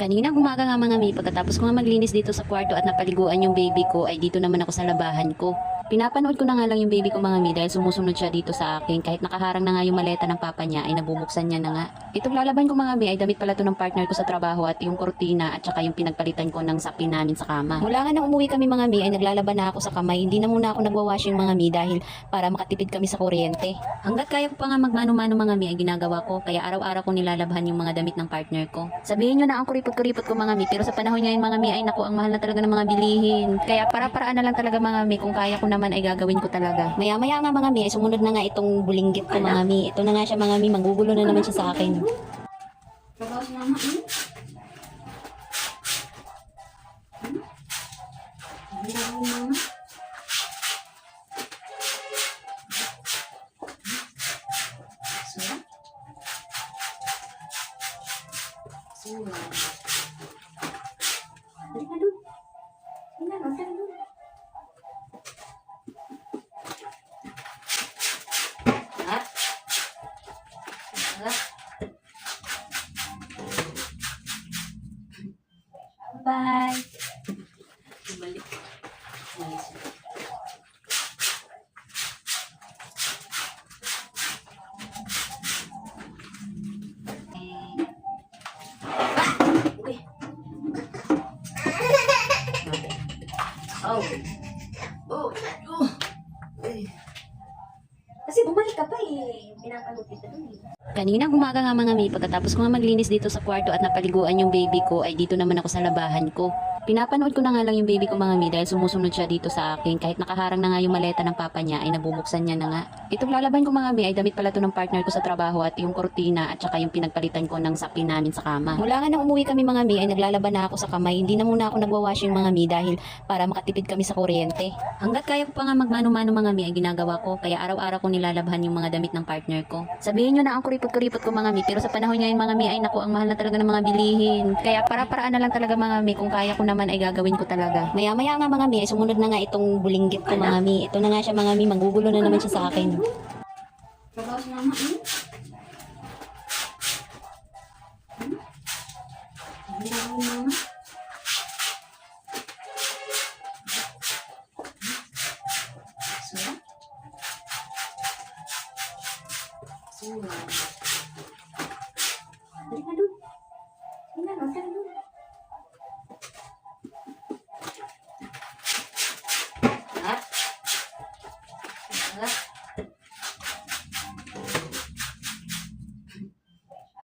Kaninang umaga nga mga mi, pagkatapos ko nga maglinis dito sa kwarto at napaliguan yung baby ko, ay dito naman ako sa labahan ko. Pinapanood ko na nga lang yung baby ko mga mi dahil sumusunod siya dito sa akin. Kahit nakaharang na nga yung maleta ng papa niya ay nabubuksan niya na nga. Itong lalaban ko mga mi ay damit pala to ng partner ko sa trabaho at yung kurtina at saka yung pinagpalitan ko ng sapin namin sa kama. Mula nga nang umuwi kami mga mi ay naglalaban na ako sa kamay. Hindi na muna ako nagwa-washing mga mi dahil para makatipid kami sa kuryente. Hanggat kaya ko pa nga magmano-mano mga mi ay ginagawa ko, kaya araw-araw ko nilalabhan yung mga damit ng partner ko. Sabihin nyo na ang kuripot-kuripot ko mga mi, pero sa panahon ngayon mga mi ay naku, ang mahal na talaga ng mga bilihin. Kaya para-paraan na lang talaga mga mi, kung kaya ko naman ay gagawin ko talaga. Maya-maya nga mga mi ay sumunod na nga itong bulinggit ko mga mi. Ito na nga siya mga mi, manggugulo na naman siya sa akin. Bye. Balik. Oh. Oh. Oh. Kasi bumalik ka pa eh. Pinapanood kita dun eh. Kaninang umaga nga mga mi, pagkatapos ko nga maglinis dito sa kwarto at napaliguan yung baby ko, ay dito naman ako sa labahan ko. Pinapanood ko na nga lang yung baby ko mga mi dahil sumusunod siya dito sa akin. Kahit nakaharang na nga yung maleta ng papa niya ay nabubuksan niya na nga. Itong lalaban ko mga mi ay damit pala to ng partner ko sa trabaho at yung kurtina at saka yung pinagpalitan ko ng sapin namin sa kama. Mula nga nang umuwi kami mga mi ay naglalaban na ako sa kamay. Hindi na muna ako nagwa-washing mga mi dahil para makatipid kami sa kuryente. Hanggat kaya ko pa nga magmano-mano mga mi ay ginagawa ko, kaya araw-araw ko nilalabhan yung mga damit ng partner ko. Sabihin nyo na ang kuripot-kuripot ko mga mi, pero sa panahon ngayon mga mi ay naku, ang mahal na talaga ng mga bilihin. Kaya para-paraan na lang talaga mga mi, kung kaya ko naman ay gagawin ko talaga. Maya-maya nga mga mi ay sumunod na nga itong bulinggit ko mga mi. Ito na nga siya mga mi, manggugulo na naman siya sa akin. Suwa.